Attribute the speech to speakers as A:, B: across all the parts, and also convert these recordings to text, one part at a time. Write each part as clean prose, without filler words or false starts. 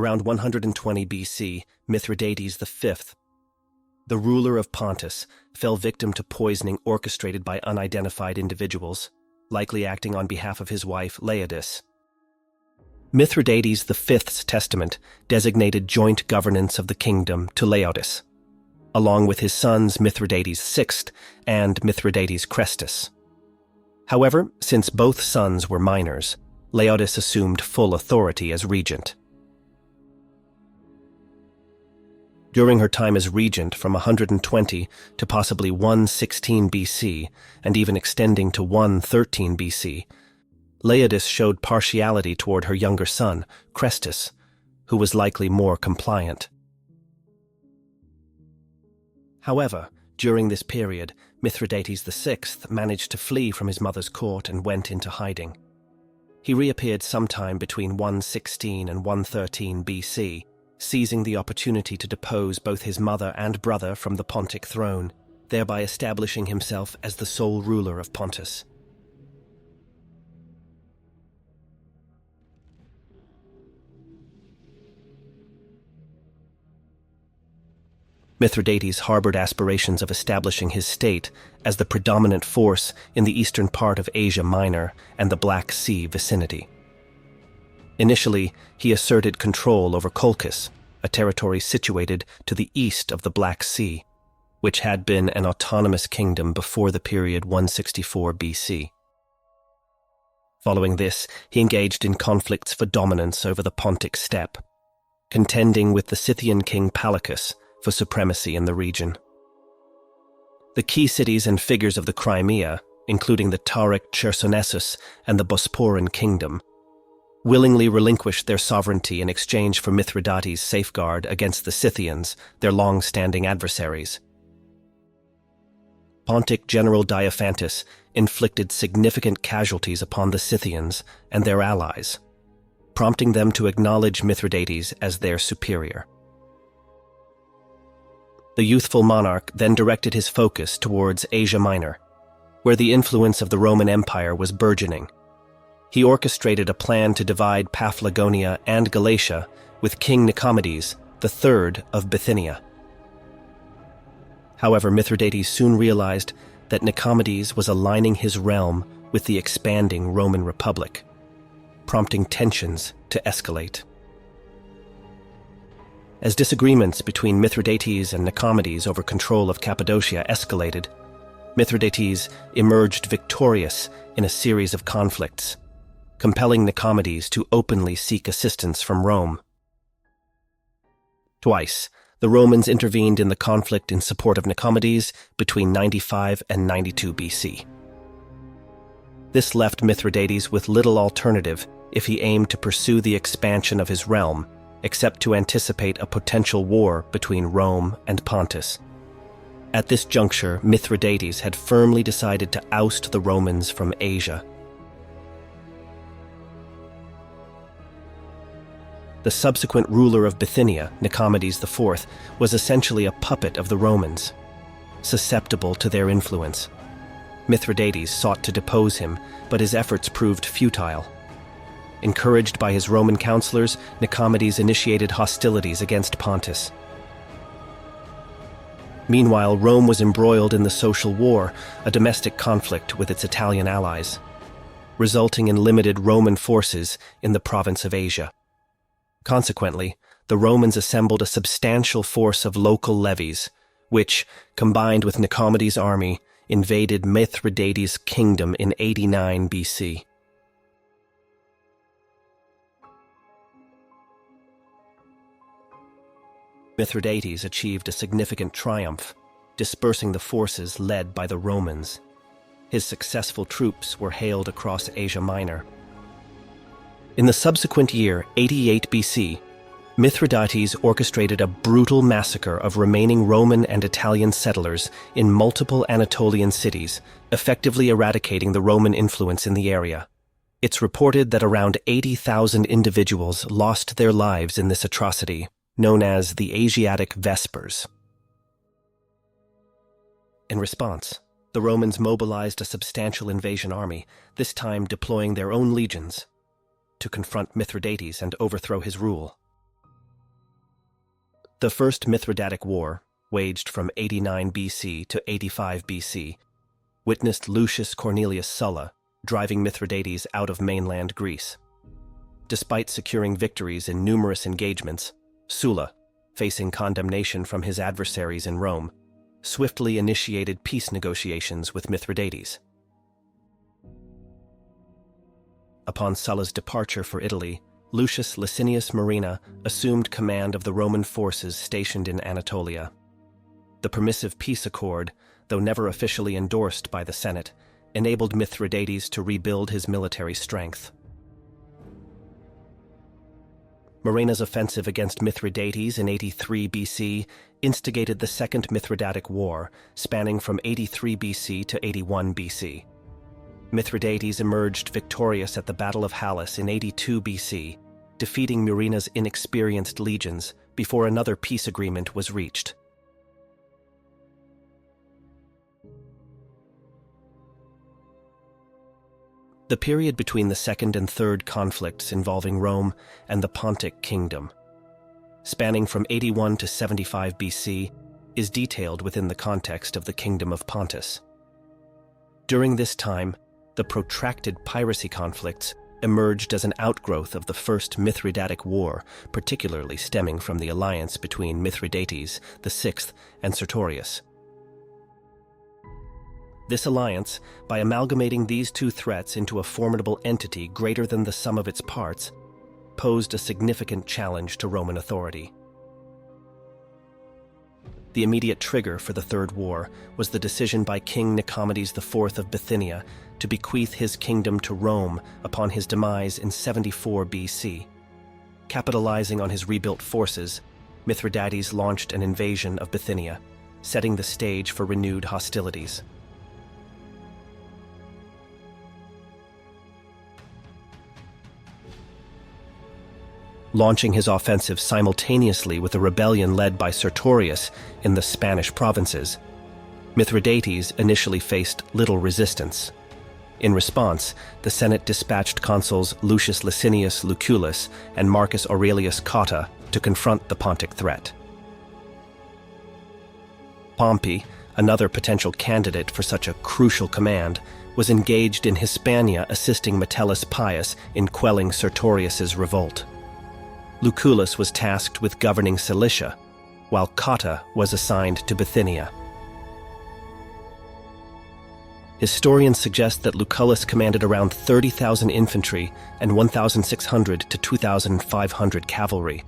A: Around 120 BC, Mithridates V, the ruler of Pontus, fell victim to poisoning orchestrated by unidentified individuals, likely acting on behalf of his wife Laodice. Mithridates V's testament designated joint governance of the kingdom to Laodice, along with his sons Mithridates VI and Mithridates Chrestus. However, since both sons were minors, Laodice assumed full authority as regent. During her time as regent from 120 to possibly 116 BC, and even extending to 113 BC, Laodice showed partiality toward her younger son, Chrestus, who was likely more compliant. However, during this period, Mithridates VI managed to flee from his mother's court and went into hiding. He reappeared sometime between 116 and 113 BC, seizing the opportunity to depose both his mother and brother from the Pontic throne, thereby establishing himself as the sole ruler of Pontus. Mithridates harbored aspirations of establishing his state as the predominant force in the eastern part of Asia Minor and the Black Sea vicinity. Initially, he asserted control over Colchis, a territory situated to the east of the Black Sea, which had been an autonomous kingdom before the period 164 BC. Following this, he engaged in conflicts for dominance over the Pontic steppe, contending with the Scythian king Pallicus for supremacy in the region. The key cities and figures of the Crimea, including the Tauric Chersonesus and the Bosporan kingdom, willingly relinquished their sovereignty in exchange for Mithridates' safeguard against the Scythians, their long-standing adversaries. Pontic general Diophantus inflicted significant casualties upon the Scythians and their allies, prompting them to acknowledge Mithridates as their superior. The youthful monarch then directed his focus towards Asia Minor, where the influence of the Roman Empire was burgeoning. He orchestrated a plan to divide Paphlagonia and Galatia with King Nicomedes III of Bithynia. However, Mithridates soon realized that Nicomedes was aligning his realm with the expanding Roman Republic, prompting tensions to escalate. As disagreements between Mithridates and Nicomedes over control of Cappadocia escalated, Mithridates emerged victorious in a series of conflicts, compelling Nicomedes to openly seek assistance from Rome. Twice, the Romans intervened in the conflict in support of Nicomedes between 95 and 92 BC. This left Mithridates with little alternative if he aimed to pursue the expansion of his realm, except to anticipate a potential war between Rome and Pontus. At this juncture, Mithridates had firmly decided to oust the Romans from Asia. The subsequent ruler of Bithynia, Nicomedes IV, was essentially a puppet of the Romans, susceptible to their influence. Mithridates sought to depose him, but his efforts proved futile. Encouraged by his Roman counselors, Nicomedes initiated hostilities against Pontus. Meanwhile, Rome was embroiled in the Social War, a domestic conflict with its Italian allies, resulting in limited Roman forces in the province of Asia. Consequently, the Romans assembled a substantial force of local levies, which, combined with Nicomedes' army, invaded Mithridates' kingdom in 89 BC. Mithridates achieved a significant triumph, dispersing the forces led by the Romans. His successful troops were hailed across Asia Minor. In the subsequent year, 88 BC, Mithridates orchestrated a brutal massacre of remaining Roman and Italian settlers in multiple Anatolian cities, effectively eradicating the Roman influence in the area. It's reported that around 80,000 individuals lost their lives in this atrocity, known as the Asiatic Vespers. In response, the Romans mobilized a substantial invasion army, this time deploying their own legions, to confront Mithridates and overthrow his rule. The First Mithridatic War, waged from 89 BC to 85 BC, witnessed Lucius Cornelius Sulla driving Mithridates out of mainland Greece. Despite securing victories in numerous engagements, Sulla, facing condemnation from his adversaries in Rome, swiftly initiated peace negotiations with Mithridates. Upon Sulla's departure for Italy, Lucius Licinius Murena assumed command of the Roman forces stationed in Anatolia. The permissive peace accord, though never officially endorsed by the Senate, enabled Mithridates to rebuild his military strength. Murena's offensive against Mithridates in 83 BC instigated the Second Mithridatic War, spanning from 83 BC to 81 BC. Mithridates emerged victorious at the Battle of Halys in 82 BC, defeating Murena's inexperienced legions before another peace agreement was reached. The period between the second and third conflicts involving Rome and the Pontic Kingdom, spanning from 81 to 75 BC, is detailed within the context of the Kingdom of Pontus. During this time, the protracted piracy conflicts emerged as an outgrowth of the First Mithridatic War, particularly stemming from the alliance between Mithridates VI and Sertorius. This alliance, by amalgamating these two threats into a formidable entity greater than the sum of its parts, posed a significant challenge to Roman authority. The immediate trigger for the Third War was the decision by King Nicomedes IV of Bithynia to bequeath his kingdom to Rome upon his demise in 74 BC. Capitalizing on his rebuilt forces, Mithridates launched an invasion of Bithynia, setting the stage for renewed hostilities. Launching his offensive simultaneously with a rebellion led by Sertorius in the Spanish provinces, Mithridates initially faced little resistance. In response, the Senate dispatched consuls Lucius Licinius Lucullus and Marcus Aurelius Cotta to confront the Pontic threat. Pompey, another potential candidate for such a crucial command, was engaged in Hispania assisting Metellus Pius in quelling Sertorius's revolt. Lucullus was tasked with governing Cilicia, while Cotta was assigned to Bithynia. Historians suggest that Lucullus commanded around 30,000 infantry and 1,600 to 2,500 cavalry,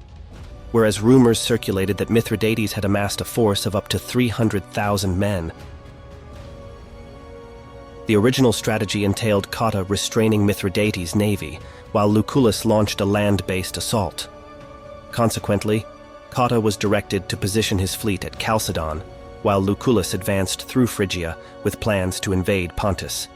A: whereas rumors circulated that Mithridates had amassed a force of up to 300,000 men. The original strategy entailed Cotta restraining Mithridates' navy, while Lucullus launched a land-based assault. Consequently, Cotta was directed to position his fleet at Chalcedon, while Lucullus advanced through Phrygia with plans to invade Pontus.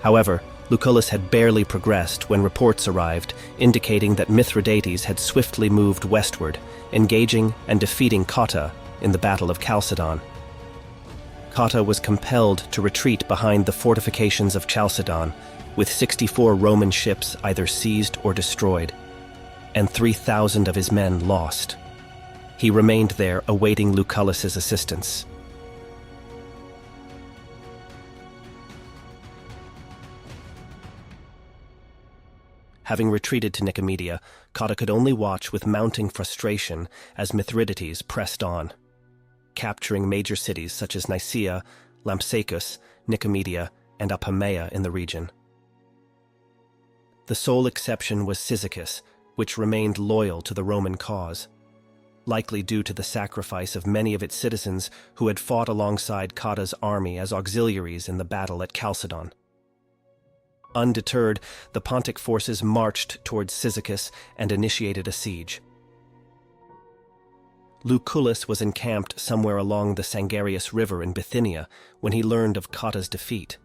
A: However, Lucullus had barely progressed when reports arrived indicating that Mithridates had swiftly moved westward, engaging and defeating Cotta in the Battle of Chalcedon. Cotta was compelled to retreat behind the fortifications of Chalcedon, with 64 Roman ships either seized or destroyed, and 3,000 of his men lost. He remained there awaiting Lucullus's assistance. Having retreated to Nicomedia, Cotta could only watch with mounting frustration as Mithridates pressed on, capturing major cities such as Nicaea, Lampsacus, Nicomedia, and Apamea in the region. The sole exception was Cyzicus, which remained loyal to the Roman cause, likely due to the sacrifice of many of its citizens who had fought alongside Cotta's army as auxiliaries in the battle at Chalcedon. Undeterred, the Pontic forces marched towards Cyzicus and initiated a siege. Lucullus was encamped somewhere along the Sangarius River in Bithynia when he learned of Cotta's defeat.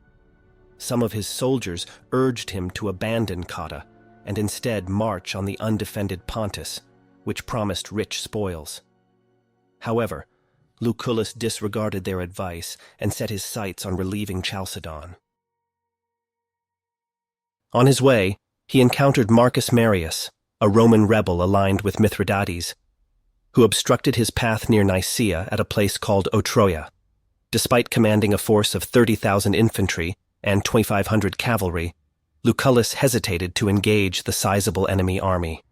A: Some of his soldiers urged him to abandon Cotta and instead march on the undefended Pontus, which promised rich spoils. However, Lucullus disregarded their advice and set his sights on relieving Chalcedon. On his way, he encountered Marcus Marius, a Roman rebel aligned with Mithridates, who obstructed his path near Nicaea at a place called Otroia. Despite commanding a force of 30,000 infantry and 2,500 cavalry, Lucullus hesitated to engage the sizable enemy army.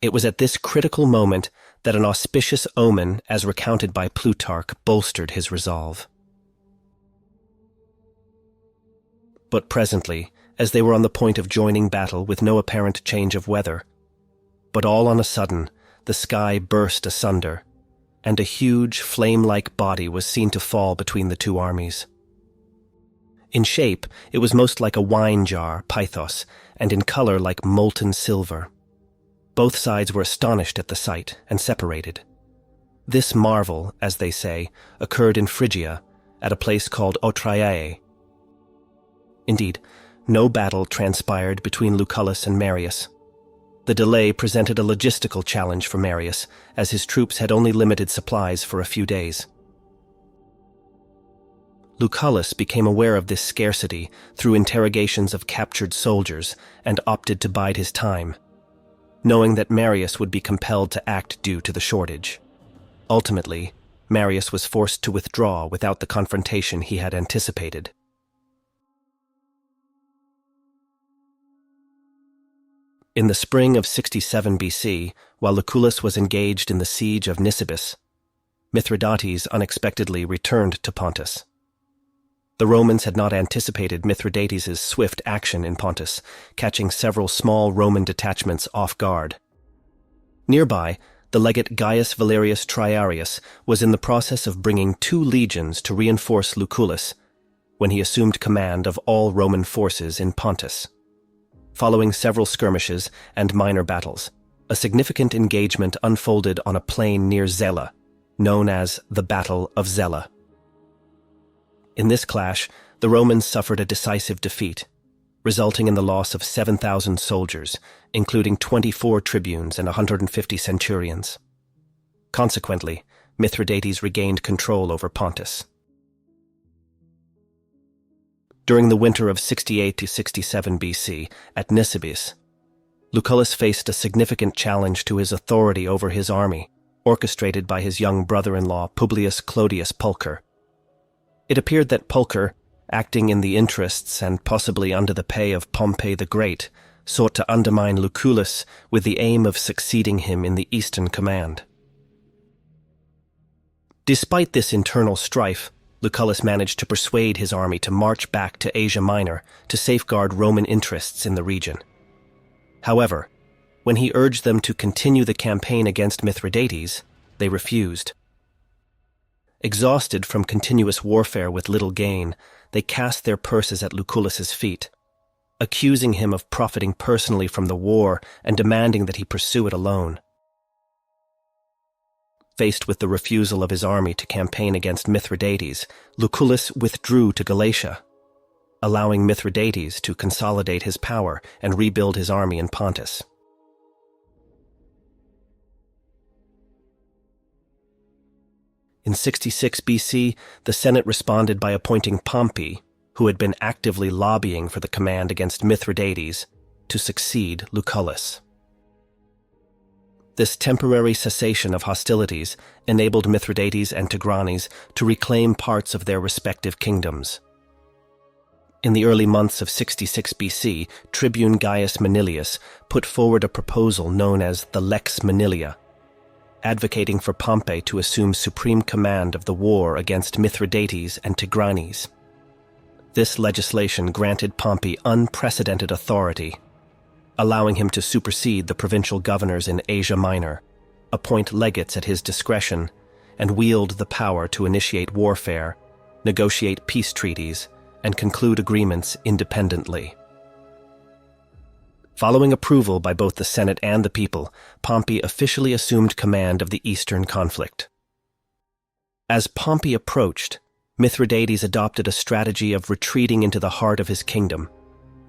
A: It was at this critical moment that an auspicious omen, as recounted by Plutarch, bolstered his resolve. But presently, as they were on the point of joining battle with no apparent change of weather, but all on a sudden, the sky burst asunder, and a huge, flame-like body was seen to fall between the two armies. In shape, it was most like a wine jar, pythos, and in color like molten silver. Both sides were astonished at the sight and separated. This marvel, as they say, occurred in Phrygia, at a place called Otraiae. Indeed, no battle transpired between Lucullus and Marius. The delay presented a logistical challenge for Marius, as his troops had only limited supplies for a few days. Lucullus became aware of this scarcity through interrogations of captured soldiers and opted to bide his time, knowing that Marius would be compelled to act due to the shortage. Ultimately, Marius was forced to withdraw without the confrontation he had anticipated. In the spring of 67 BC, while Lucullus was engaged in the siege of Nisibis, Mithridates unexpectedly returned to Pontus. The Romans had not anticipated Mithridates' swift action in Pontus, catching several small Roman detachments off guard. Nearby, the legate Gaius Valerius Triarius was in the process of bringing 2 legions to reinforce Lucullus when he assumed command of all Roman forces in Pontus. Following several skirmishes and minor battles, a significant engagement unfolded on a plain near Zela, known as the Battle of Zela. In this clash, the Romans suffered a decisive defeat, resulting in the loss of 7,000 soldiers, including 24 tribunes and 150 centurions. Consequently, Mithridates regained control over Pontus. During the winter of 68 to 67 BC, at Nisibis, Lucullus faced a significant challenge to his authority over his army, orchestrated by his young brother-in-law Publius Clodius Pulcher. It appeared that Pulcher, acting in the interests and possibly under the pay of Pompey the Great, sought to undermine Lucullus with the aim of succeeding him in the Eastern Command. Despite this internal strife, Lucullus managed to persuade his army to march back to Asia Minor to safeguard Roman interests in the region. However, when he urged them to continue the campaign against Mithridates, they refused. Exhausted from continuous warfare with little gain, they cast their purses at Lucullus's feet, accusing him of profiting personally from the war and demanding that he pursue it alone. Faced with the refusal of his army to campaign against Mithridates, Lucullus withdrew to Galatia, allowing Mithridates to consolidate his power and rebuild his army in Pontus. In 66 BC, the Senate responded by appointing Pompey, who had been actively lobbying for the command against Mithridates, to succeed Lucullus. This temporary cessation of hostilities enabled Mithridates and Tigranes to reclaim parts of their respective kingdoms. In the early months of 66 BC, Tribune Gaius Manilius put forward a proposal known as the Lex Manilia, advocating for Pompey to assume supreme command of the war against Mithridates and Tigranes. This legislation granted Pompey unprecedented authority, allowing him to supersede the provincial governors in Asia Minor, appoint legates at his discretion, and wield the power to initiate warfare, negotiate peace treaties, and conclude agreements independently. Following approval by both the Senate and the people, Pompey officially assumed command of the Eastern conflict. As Pompey approached, Mithridates adopted a strategy of retreating into the heart of his kingdom,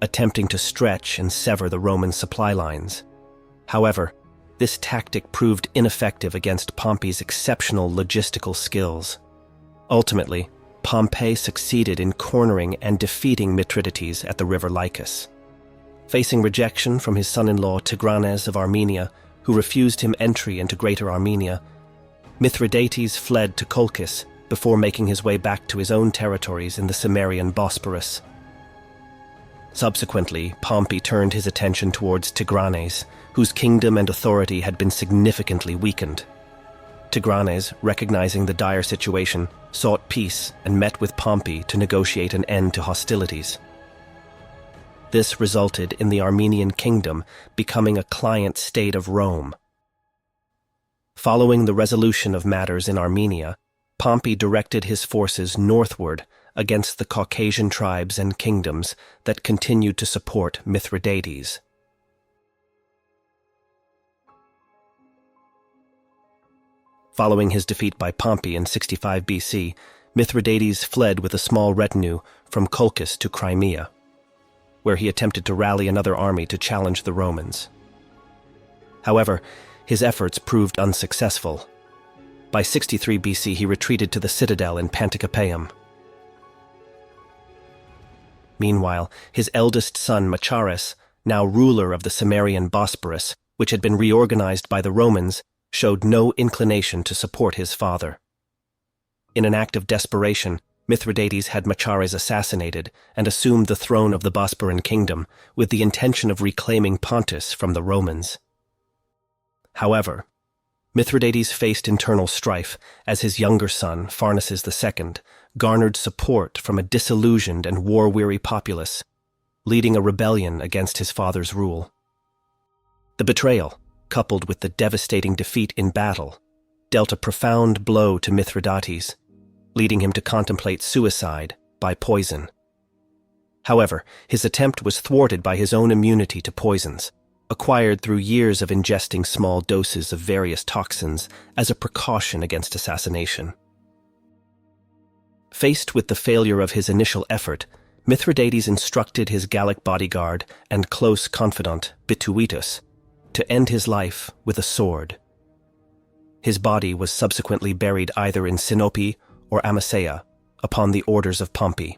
A: attempting to stretch and sever the Roman supply lines. However, this tactic proved ineffective against Pompey's exceptional logistical skills. Ultimately, Pompey succeeded in cornering and defeating Mithridates at the river Lycus. Facing rejection from his son-in-law Tigranes of Armenia, who refused him entry into Greater Armenia, Mithridates fled to Colchis before making his way back to his own territories in the Cimmerian Bosporus. Subsequently, Pompey turned his attention towards Tigranes, whose kingdom and authority had been significantly weakened. Tigranes, recognizing the dire situation, sought peace and met with Pompey to negotiate an end to hostilities. This resulted in the Armenian kingdom becoming a client state of Rome. Following the resolution of matters in Armenia, Pompey directed his forces northward against the Caucasian tribes and kingdoms that continued to support Mithridates. Following his defeat by Pompey in 65 BC, Mithridates fled with a small retinue from Colchis to Crimea, where he attempted to rally another army to challenge the Romans. However, his efforts proved unsuccessful. By 63 BC, he retreated to the citadel in Panticapaeum. Meanwhile, his eldest son Machaerus, now ruler of the Cimmerian Bosporus, which had been reorganized by the Romans, showed no inclination to support his father. In an act of desperation, Mithridates had Machaerus assassinated and assumed the throne of the Bosporan kingdom with the intention of reclaiming Pontus from the Romans. However, Mithridates faced internal strife as his younger son, Pharnaces II, garnered support from a disillusioned and war-weary populace, leading a rebellion against his father's rule. The betrayal, coupled with the devastating defeat in battle, dealt a profound blow to Mithridates, leading him to contemplate suicide by poison. However, his attempt was thwarted by his own immunity to poisons, acquired through years of ingesting small doses of various toxins as a precaution against assassination. Faced with the failure of his initial effort, Mithridates instructed his Gallic bodyguard and close confidant, Bituitus, to end his life with a sword. His body was subsequently buried either in Sinope or Amasea, upon the orders of Pompey.